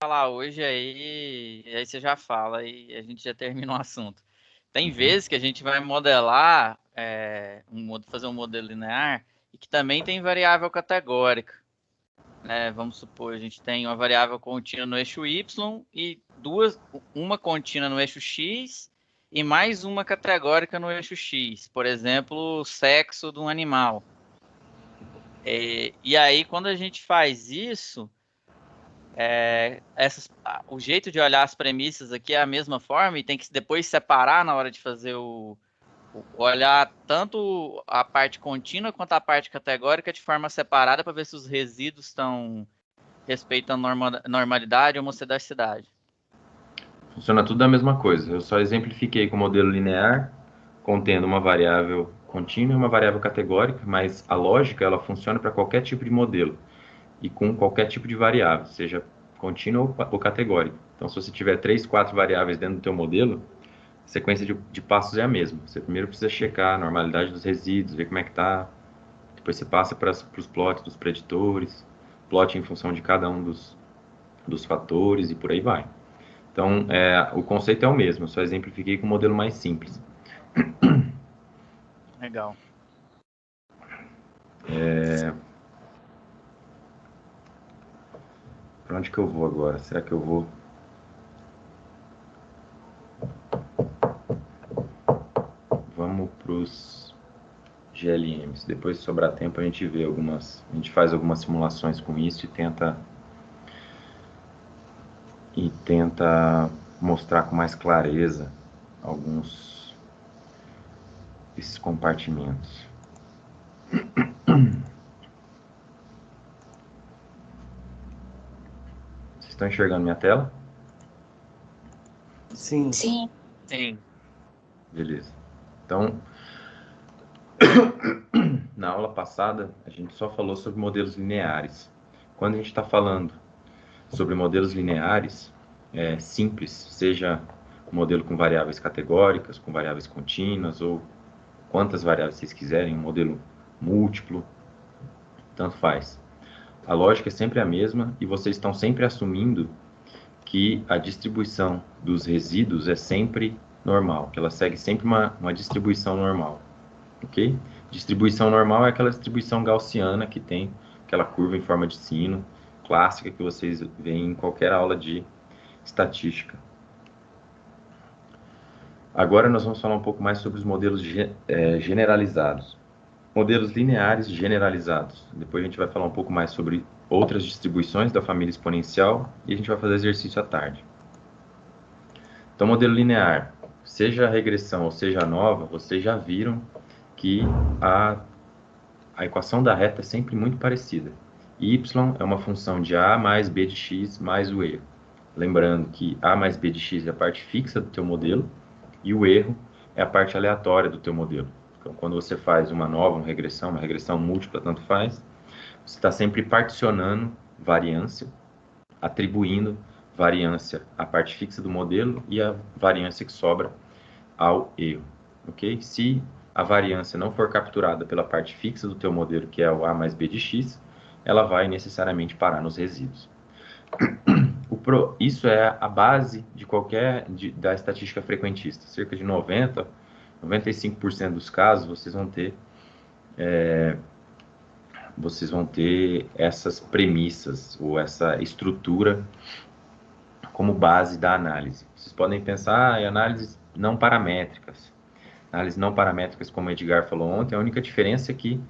falar hoje, aí você já fala e a gente já termina o assunto. Tem vezes que a gente vai modelar, fazer um modelo linear e que também tem variável categórica, né? Vamos supor, a gente tem uma variável contínua no eixo Y e uma contínua no eixo X e mais uma categórica no eixo X. Por exemplo, o sexo de um animal. E aí, quando a gente faz isso, o jeito de olhar as premissas aqui é a mesma forma e tem que depois separar na hora de fazer olhar tanto a parte contínua quanto a parte categórica de forma separada para ver se os resíduos estão respeitando normalidade ou modicidade. Funciona tudo da mesma coisa. Eu só exemplifiquei com o modelo linear, contendo uma variável contínua e uma variável categórica, mas a lógica ela funciona para qualquer tipo de modelo e com qualquer tipo de variável, seja contínua ou categórica. Então, se você tiver 3, 4 variáveis dentro do teu modelo, a sequência de passos é a mesma. Você primeiro precisa checar a normalidade dos resíduos, ver como é que está. Depois você passa para os plots dos preditores, plot em função de cada um dos fatores e por aí vai. Então, o conceito é o mesmo, eu só exemplifiquei com um modelo mais simples. Legal. Para onde que eu vou agora? Será que eu vou... Vamos para os GLMs. Depois, se sobrar tempo, a gente vê algumas... A gente faz algumas simulações com isso e tenta mostrar com mais clareza alguns desses compartimentos. Vocês estão enxergando minha tela? Sim. Sim. Beleza. Então, na aula passada, a gente só falou sobre modelos lineares. Quando a gente está falando sobre modelos lineares simples, seja um modelo com variáveis categóricas, com variáveis contínuas, ou quantas variáveis vocês quiserem, um modelo múltiplo, tanto faz. A lógica é sempre a mesma e vocês estão sempre assumindo que a distribuição dos resíduos é sempre normal, que ela segue sempre uma distribuição normal, ok? Distribuição normal é aquela distribuição gaussiana que tem aquela curva em forma de sino, clássica que vocês veem em qualquer aula de estatística. Agora nós vamos falar um pouco mais sobre os modelos generalizados. Modelos lineares generalizados. Depois a gente vai falar um pouco mais sobre outras distribuições da família exponencial e a gente vai fazer exercício à tarde. Então, modelo linear, seja a regressão ou seja a nova, vocês já viram que a equação da reta é sempre muito parecida. Y é uma função de A mais B de x mais o erro. Lembrando que A mais B de x é a parte fixa do teu modelo e o erro é a parte aleatória do teu modelo. Então, quando você faz uma regressão múltipla, tanto faz, você está sempre particionando variância, atribuindo variância à parte fixa do modelo e a variância que sobra ao erro, ok? Se a variância não for capturada pela parte fixa do teu modelo, que é o A mais B de x, ela vai necessariamente parar nos resíduos. Isso é a base de da estatística frequentista. Cerca de 95% dos casos vocês vão ter essas premissas ou essa estrutura como base da análise. Vocês podem pensar em análises não paramétricas. Análises não paramétricas, como o Edgar falou ontem, a única diferença é que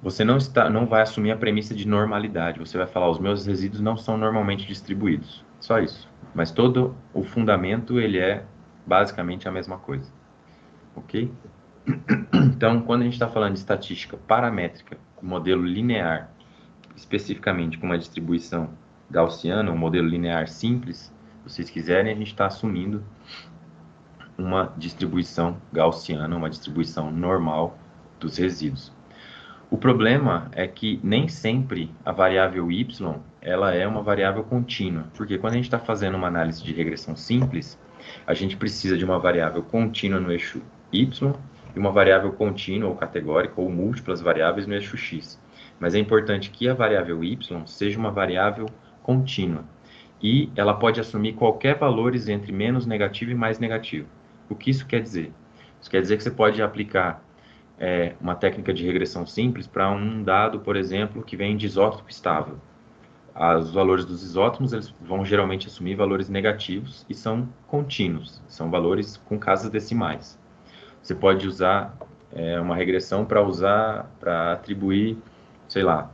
você não vai assumir a premissa de normalidade. Você vai falar, os meus resíduos não são normalmente distribuídos. Só isso. Mas todo o fundamento, ele é basicamente a mesma coisa. Ok? Então, quando a gente está falando de estatística paramétrica, modelo linear, especificamente com uma distribuição gaussiana, um modelo linear simples, se vocês quiserem, a gente está assumindo uma distribuição gaussiana, uma distribuição normal dos resíduos. O problema é que nem sempre a variável y ela é uma variável contínua, porque quando a gente está fazendo uma análise de regressão simples, a gente precisa de uma variável contínua no eixo y e uma variável contínua ou categórica ou múltiplas variáveis no eixo x. Mas é importante que a variável y seja uma variável contínua. e ela pode assumir qualquer valores entre menos negativo e mais negativo. O que isso quer dizer? Isso quer dizer que você pode aplicar uma técnica de regressão simples para um dado, por exemplo, que vem de isótopo estável. Os valores dos isótopos eles vão geralmente assumir valores negativos e são contínuos, são valores com casas decimais. Você pode usar uma regressão para atribuir, sei lá,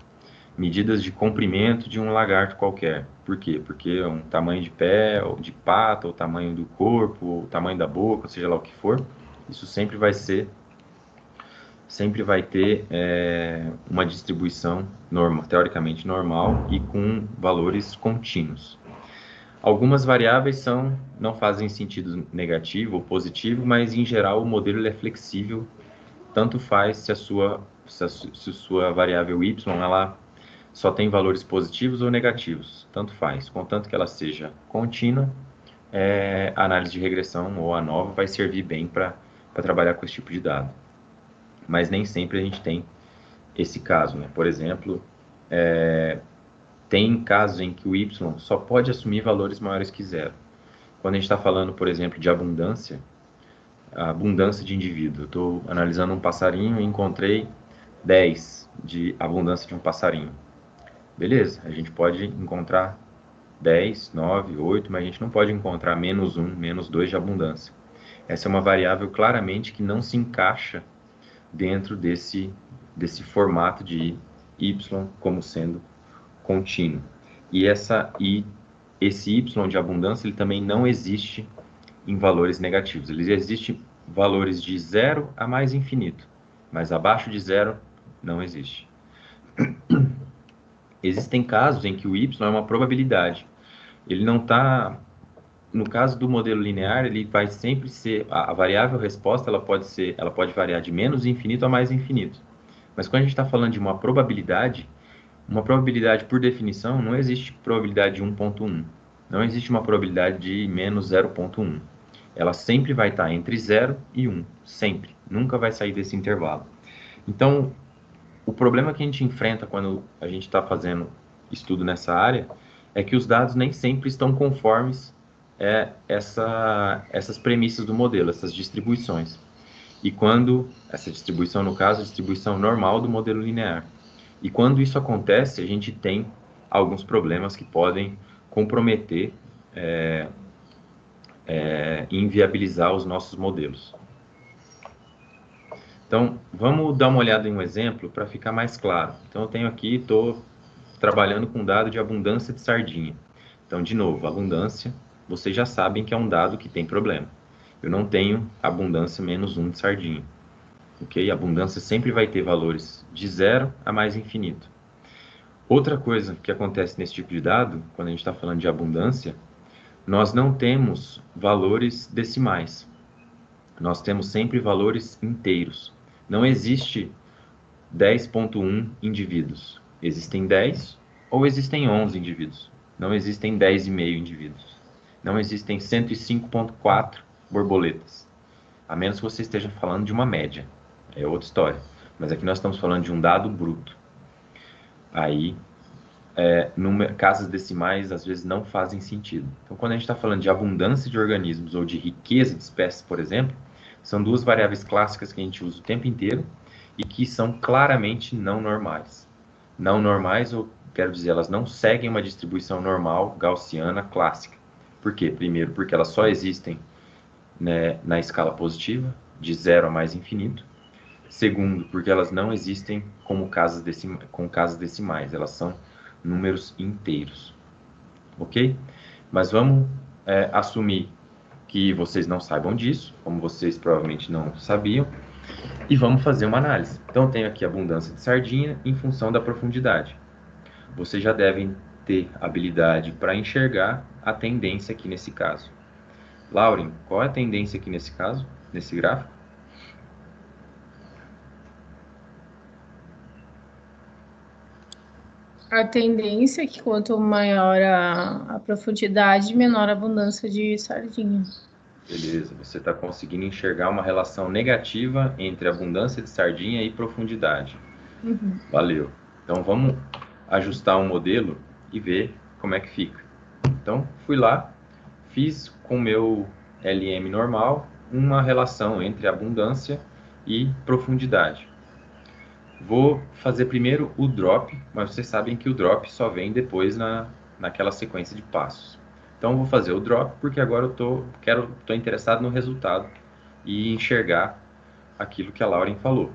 medidas de comprimento de um lagarto qualquer. Por quê? Porque o tamanho de pé, ou de pata, o tamanho do corpo, o tamanho da boca, seja lá o que for, isso sempre vai ter uma distribuição teoricamente normal e com valores contínuos. Algumas variáveis não fazem sentido negativo ou positivo, mas em geral o modelo é flexível, tanto faz se a sua variável y ela só tem valores positivos ou negativos, tanto faz, contanto que ela seja contínua, a análise de regressão ou a nova vai servir bem para trabalhar com esse tipo de dado. Mas nem sempre a gente tem esse caso, né? Por exemplo, tem casos em que o y só pode assumir valores maiores que zero. Quando a gente está falando, por exemplo, de abundância, a abundância de indivíduo. Eu estou analisando um passarinho e encontrei 10 de abundância de um passarinho. Beleza, a gente pode encontrar 10, 9, 8, mas a gente não pode encontrar menos 1, menos 2 de abundância. Essa é uma variável claramente que não se encaixa dentro desse formato de y como sendo contínuo. E esse y de abundância ele também não existe em valores negativos. Ele existe valores de 0 a mais infinito, mas abaixo de 0 não existe. Existem casos em que o y é uma probabilidade. Ele não está... No caso do modelo linear, ele vai sempre ser... A variável resposta ela pode variar de menos infinito a mais infinito. Mas quando a gente está falando de uma probabilidade por definição, não existe probabilidade de 1.1. Não existe uma probabilidade de menos 0.1. Ela sempre vai estar entre 0 e 1. Sempre. Nunca vai sair desse intervalo. Então, o problema que a gente enfrenta quando a gente está fazendo estudo nessa área é que os dados nem sempre estão conformes essas premissas do modelo, essas distribuições. E quando essa distribuição, no caso, a distribuição normal do modelo linear. E quando isso acontece, a gente tem alguns problemas que podem comprometer e inviabilizar os nossos modelos. Então, vamos dar uma olhada em um exemplo para ficar mais claro. Então, eu tenho aqui, estou trabalhando com um dado de abundância de sardinha. Então, de novo, abundância, vocês já sabem que é um dado que tem problema. Eu não tenho abundância menos 1 de sardinha. Ok? A abundância sempre vai ter valores de 0 a mais infinito. Outra coisa que acontece nesse tipo de dado, quando a gente está falando de abundância, nós não temos valores decimais. Nós temos sempre valores inteiros. Não existe 10.1 indivíduos. Existem 10 ou existem 11 indivíduos. Não existem 10,5 indivíduos. Não existem 105.4 borboletas. A menos que você esteja falando de uma média. É outra história. Mas aqui nós estamos falando de um dado bruto. Aí, casas decimais às vezes não fazem sentido. Então, quando a gente está falando de abundância de organismos ou de riqueza de espécies, por exemplo, são duas variáveis clássicas que a gente usa o tempo inteiro e que são claramente não normais. Não normais, eu quero dizer, elas não seguem uma distribuição normal gaussiana clássica. Por quê? Primeiro, porque elas só existem, né, na escala positiva, de 0 a mais infinito. Segundo, porque elas não existem com casas decimais, elas são números inteiros. Ok? Mas vamos assumir que vocês não saibam disso, como vocês provavelmente não sabiam, e vamos fazer uma análise. Então, eu tenho aqui a abundância de sardinha em função da profundidade. Vocês já devem ter habilidade para enxergar a tendência aqui nesse caso. Lauren, qual é a tendência aqui nesse caso, nesse gráfico? A tendência é que quanto maior a profundidade, menor a abundância de sardinha. Beleza, você está conseguindo enxergar uma relação negativa entre abundância de sardinha e profundidade. Valeu. Então vamos ajustar o modelo e ver como é que fica. Então, fui lá, fiz com o meu LM normal uma relação entre abundância e profundidade. Vou fazer primeiro o drop, mas vocês sabem que o drop só vem depois naquela sequência de passos. Então, vou fazer o drop porque agora eu tô interessado no resultado e enxergar aquilo que a Lauren falou.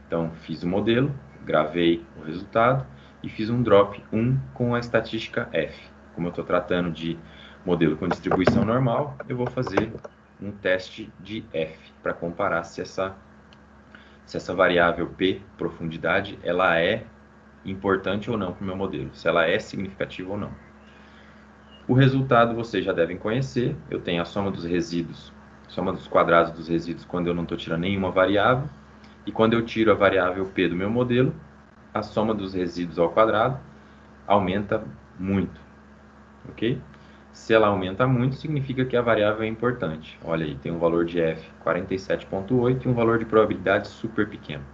Então, fiz o modelo, gravei o resultado e fiz um drop 1 com a estatística F. Como eu estou tratando de modelo com distribuição normal, eu vou fazer um teste de F para comparar se essa variável P, profundidade, ela é importante ou não para o meu modelo, se ela é significativa ou não. O resultado vocês já devem conhecer, eu tenho a soma dos resíduos, soma dos quadrados dos resíduos quando eu não estou tirando nenhuma variável, e quando eu tiro a variável P do meu modelo, a soma dos resíduos ao quadrado aumenta muito, ok? Se ela aumenta muito, significa que a variável é importante. Olha aí, tem um valor de F 47,8 e um valor de probabilidade super pequeno.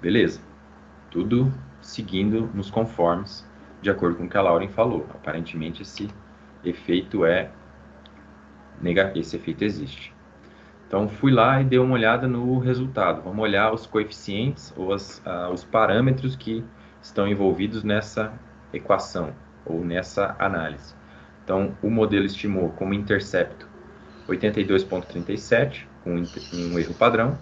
Beleza. Tudo seguindo nos conformes, de acordo com o que a Lauren falou. Aparentemente, esse efeito existe. Então, fui lá e dei uma olhada no resultado. Vamos olhar os coeficientes ou os parâmetros que estão envolvidos nessa equação ou nessa análise. Então, o modelo estimou como intercepto 82,37, com um erro padrão,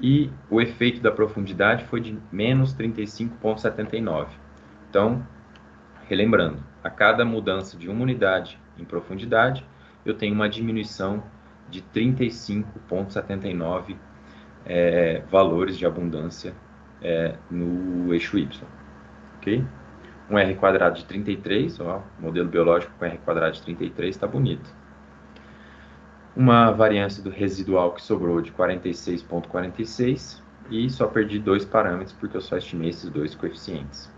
e o efeito da profundidade foi de menos 35,79. Então, relembrando, a cada mudança de uma unidade em profundidade, eu tenho uma diminuição de 35,79 valores de abundância no eixo Y. Ok? Um R quadrado de 33, ó, modelo biológico com R quadrado de 33 está bonito. Uma variância do residual que sobrou de 46,46 e só perdi 2 parâmetros porque eu só estimei esses 2 coeficientes.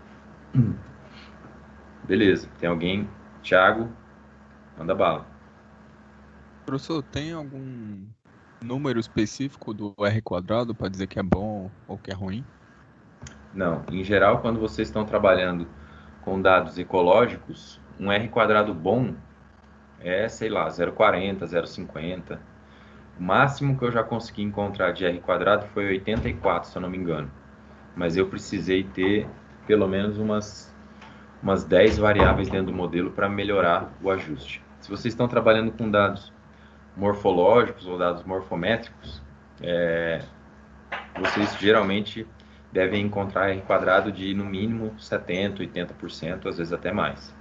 Beleza, tem alguém? Thiago, manda bala. Professor, tem algum número específico do R quadrado para dizer que é bom ou que é ruim? Não, em geral, quando vocês estão trabalhando com dados ecológicos, um R quadrado bom é, sei lá, 0,40, 0,50. O máximo que eu já consegui encontrar de R quadrado foi 84, se eu não me engano. Mas eu precisei ter pelo menos umas 10 variáveis dentro do modelo para melhorar o ajuste. Se vocês estão trabalhando com dados morfológicos ou dados morfométricos, vocês geralmente devem encontrar R quadrado de no mínimo 70%, 80%, às vezes até mais.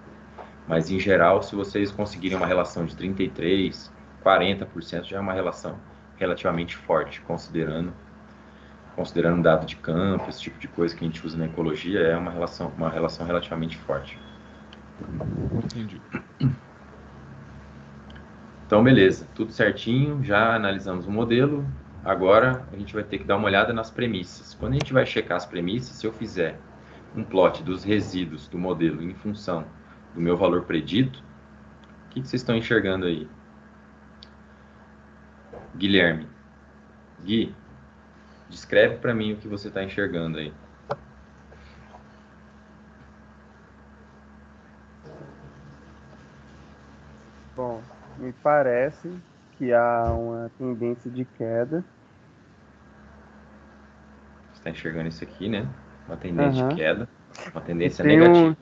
Mas em geral, se vocês conseguirem uma relação de 33%, 40%, já é uma relação relativamente forte, considerando dado de campo, esse tipo de coisa que a gente usa na ecologia, é uma relação relativamente forte. Entendi. Então, beleza, tudo certinho, já analisamos o modelo. Agora a gente vai ter que dar uma olhada nas premissas. Quando a gente vai checar as premissas, se eu fizer um plot dos resíduos do modelo em função do meu valor predito, o que vocês estão enxergando aí? Guilherme, Gui, descreve para mim o que você está enxergando aí. Bom, me parece que há uma tendência de queda. Você está enxergando isso aqui, né? Uma tendência de queda, uma tendência Tem negativa.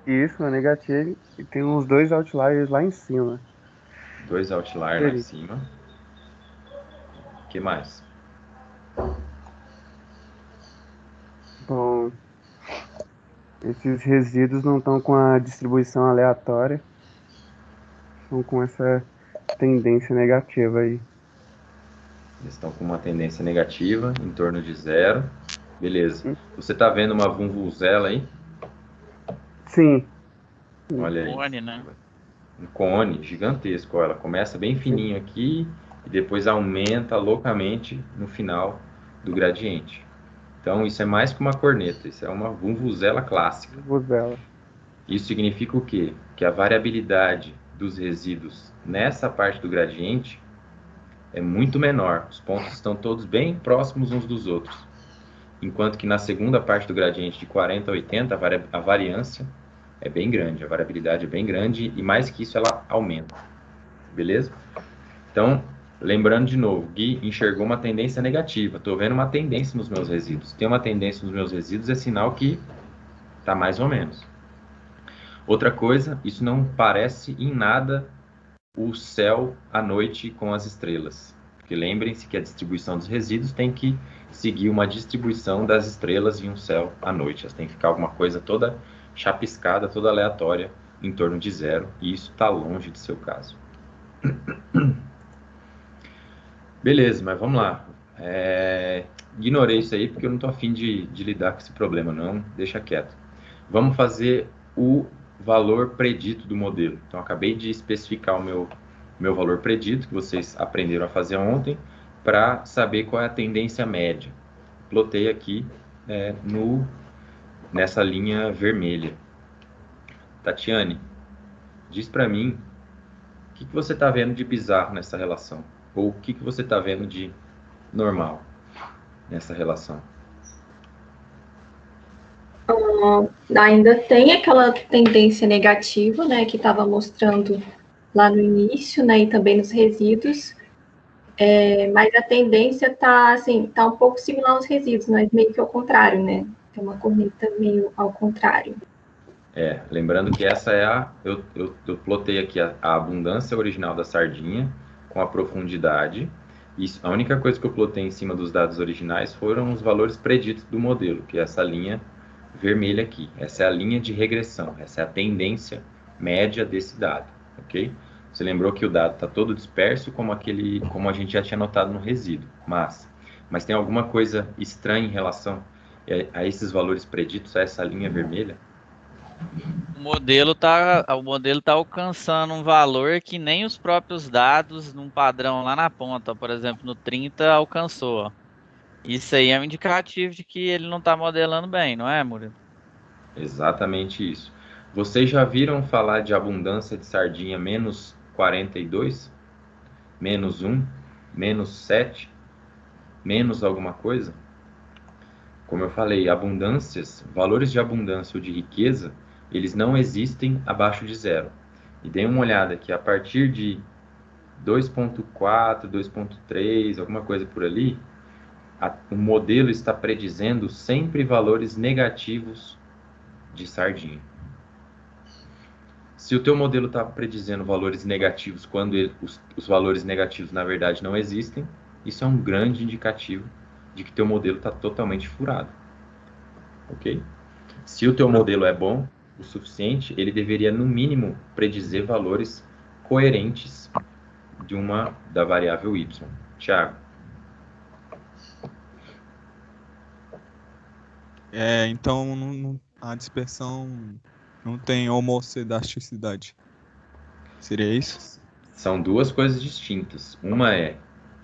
Isso, uma negativa. E tem uns 2 outliers lá em cima. 2 outliers lá em cima. O que mais? Bom, esses resíduos não estão com a distribuição aleatória. Estão com essa tendência negativa aí. Eles estão com uma tendência negativa, em torno de 0. Beleza. Você está vendo uma vuvuzela aí? Sim. Olha aí. Um cone, né? Um cone gigantesco. Ela começa bem fininho aqui e depois aumenta loucamente no final do gradiente. Então, isso é mais que uma corneta. Isso é uma vuvuzela clássica. Vuvuzela. Isso significa o quê? Que a variabilidade dos resíduos nessa parte do gradiente é muito menor. Os pontos estão todos bem próximos uns dos outros. Enquanto que na segunda parte do gradiente de 40 a 80, a variância é bem grande, a variabilidade é bem grande e mais que isso ela aumenta, beleza? Então, lembrando de novo, Gui enxergou uma tendência negativa, estou vendo uma tendência nos meus resíduos. Tem uma tendência nos meus resíduos é sinal que está mais ou menos. Outra coisa, isso não parece em nada o céu à noite com as estrelas. Porque lembrem-se que a distribuição dos resíduos tem que seguir uma distribuição das estrelas em um céu à noite. Elas têm que ficar alguma coisa toda chapiscada, toda aleatória, em torno de zero. E isso está longe de ser o caso. Beleza, mas vamos lá. Ignorei isso aí porque eu não estou afim de lidar com esse problema, não. Deixa quieto. Vamos fazer o valor predito do modelo. Então, acabei de especificar o meu valor predito, que vocês aprenderam a fazer ontem, para saber qual é a tendência média. Plotei aqui nessa linha vermelha. Tatiane, diz para mim o que você está vendo de bizarro nessa relação? Ou o que você está vendo de normal nessa relação? Ainda tem aquela tendência negativa, né, que estava mostrando lá no início, né, e também nos resíduos, mas a tendência está assim, tá um pouco similar aos resíduos, mas meio que ao contrário, né, tem uma corneta meio ao contrário. Lembrando que essa é eu plotei aqui a abundância original da sardinha com a profundidade. Isso, a única coisa que eu plotei em cima dos dados originais foram os valores preditos do modelo, que é essa linha vermelha aqui. Essa é a linha de regressão, essa é a tendência média desse dado, ok? Você lembrou que o dado está todo disperso, como a gente já tinha notado no resíduo, mas tem alguma coisa estranha em relação a esses valores preditos, a essa linha vermelha? O modelo tá alcançando um valor que nem os próprios dados num padrão lá na ponta, por exemplo, no 30 alcançou. Isso aí é um indicativo de que ele não está modelando bem, não é, Murilo? Exatamente isso. Vocês já viram falar de abundância de sardinha menos 42? Menos 1? Menos 7? Menos alguma coisa? Como eu falei, valores de abundância ou de riqueza, eles não existem abaixo de zero. E dê uma olhada que a partir de 2.4, 2.3, alguma coisa por ali, o modelo está predizendo sempre valores negativos de sardinha. Se o teu modelo está predizendo valores negativos quando os valores negativos na verdade não existem, isso é um grande indicativo de que teu modelo está totalmente furado, ok? Se o teu modelo é bom o suficiente, ele deveria no mínimo predizer valores coerentes da variável y. Thiago? Então a dispersão não tem homocedasticidade. Seria isso? São duas coisas distintas. Uma é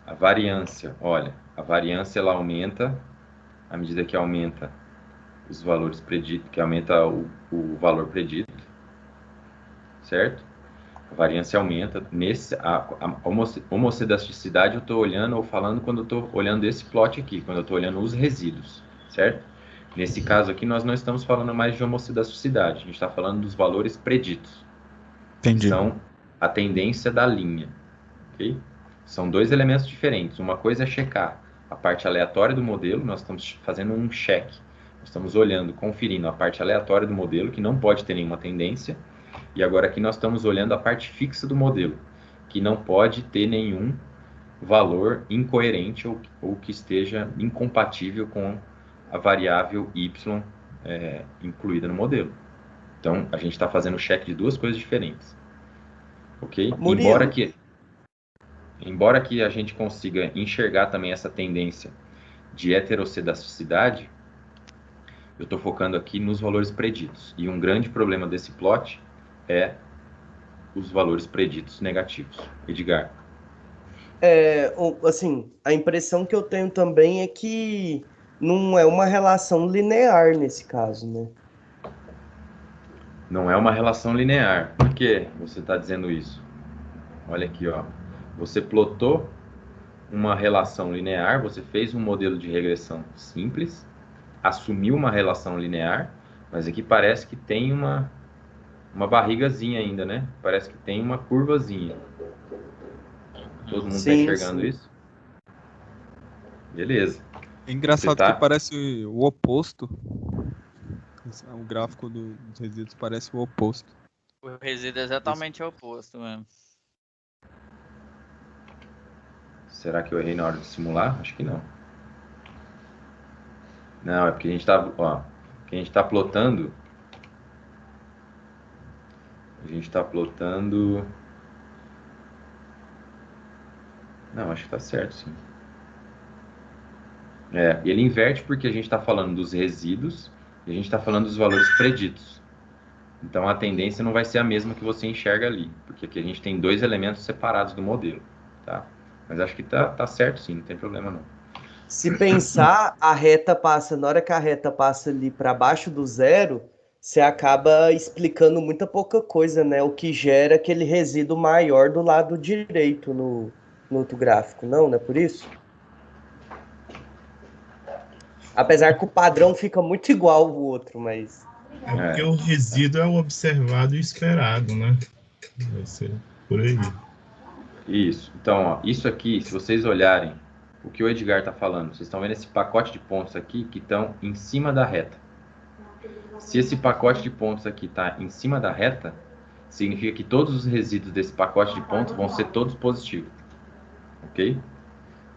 a variância. Olha, a variância ela aumenta à medida que aumenta os valores preditos, que aumenta o valor predito, certo? A variância aumenta. A homocedasticidade eu estou olhando ou falando quando eu estou olhando esse plot aqui, quando eu estou olhando os resíduos, certo? Nesse caso aqui, nós não estamos falando mais de homocedasticidade, a gente está falando dos valores preditos. Entendi. Que são a tendência da linha, ok? São dois elementos diferentes. Uma coisa é checar a parte aleatória do modelo, nós estamos fazendo um check. Nós estamos olhando, conferindo a parte aleatória do modelo, que não pode ter nenhuma tendência. E agora aqui nós estamos olhando a parte fixa do modelo, que não pode ter nenhum valor incoerente ou que esteja incompatível com a variável y incluída no modelo. Então, a gente está fazendo o check de duas coisas diferentes. Ok? Embora que a gente consiga enxergar também essa tendência de heterocedasticidade, eu estou focando aqui nos valores preditos. E um grande problema desse plot é os valores preditos negativos. Edgar. Assim, a impressão que eu tenho também é que não é uma relação linear nesse caso, né? Não é uma relação linear. Por que você está dizendo isso? Olha aqui, ó. Você plotou uma relação linear, você fez um modelo de regressão simples, assumiu uma relação linear, mas aqui parece que tem uma uma barrigazinha ainda, né? Parece que tem uma curvazinha. Todo mundo está Sim, enxergando sim. isso? Beleza. É engraçado Você tá- que parece o oposto. O gráfico dos resíduos parece o oposto. O resíduo é exatamente o oposto mesmo. Será que eu errei na hora de simular? Acho que não. Não, é porque a gente tá, ó, que a gente tá plotando. A gente tá plotando. Não, acho que tá certo, sim. E ele inverte porque a gente está falando dos resíduos e a gente está falando dos valores preditos. Então a tendência não vai ser a mesma que você enxerga ali, porque aqui a gente tem dois elementos separados do modelo, tá? Mas acho que tá certo sim, não tem problema não. Se pensar, a reta passa, na hora que a reta passa ali para baixo do zero, você acaba explicando muita pouca coisa, né? O que gera aquele resíduo maior do lado direito no outro gráfico, não é por isso? Apesar que o padrão fica muito igual ao outro, mas... É porque o resíduo é o observado e esperado, né? Vai ser por aí. Isso. Então, ó, isso aqui, se vocês olharem o que o Edgar está falando, vocês estão vendo esse pacote de pontos aqui que estão em cima da reta. Se esse pacote de pontos aqui está em cima da reta, significa que todos os resíduos desse pacote de pontos vão ser todos positivos. Ok?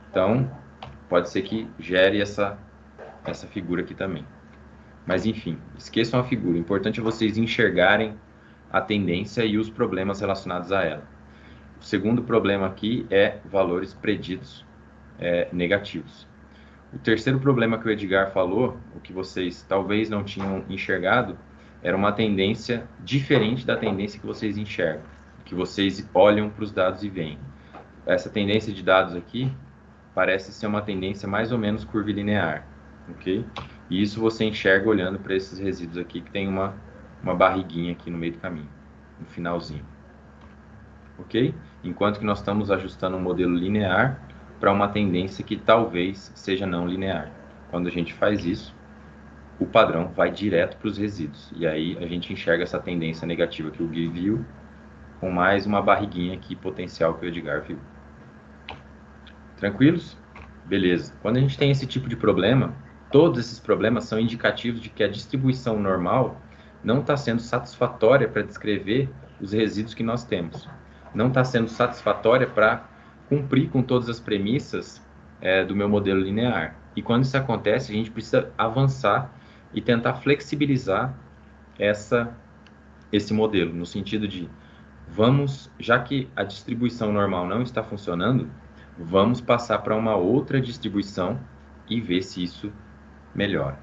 Então, pode ser que gere essa figura aqui também. Mas enfim, esqueçam a figura. O importante é vocês enxergarem a tendência e os problemas relacionados a ela. O segundo problema aqui é valores preditos negativos. O terceiro problema que o Edgar falou, o que vocês talvez não tinham enxergado, era uma tendência diferente da tendência que vocês enxergam, que vocês olham para os dados e veem. Essa tendência de dados aqui parece ser uma tendência mais ou menos curvilinear, ok? E isso você enxerga olhando para esses resíduos aqui, que tem uma barriguinha aqui no meio do caminho, no finalzinho, ok? Enquanto que nós estamos ajustando um modelo linear para uma tendência que talvez seja não linear. Quando a gente faz isso, o padrão vai direto para os resíduos, e aí a gente enxerga essa tendência negativa que o Gui viu, com mais uma barriguinha aqui potencial que o Edgar viu. Tranquilos? Beleza. Quando a gente tem esse tipo de problema, todos esses problemas são indicativos de que a distribuição normal não está sendo satisfatória para descrever os resíduos que nós temos. Não está sendo satisfatória para cumprir com todas as premissas do meu modelo linear. E quando isso acontece, a gente precisa avançar e tentar flexibilizar esse modelo, no sentido de já que a distribuição normal não está funcionando, vamos passar para uma outra distribuição e ver se isso melhora.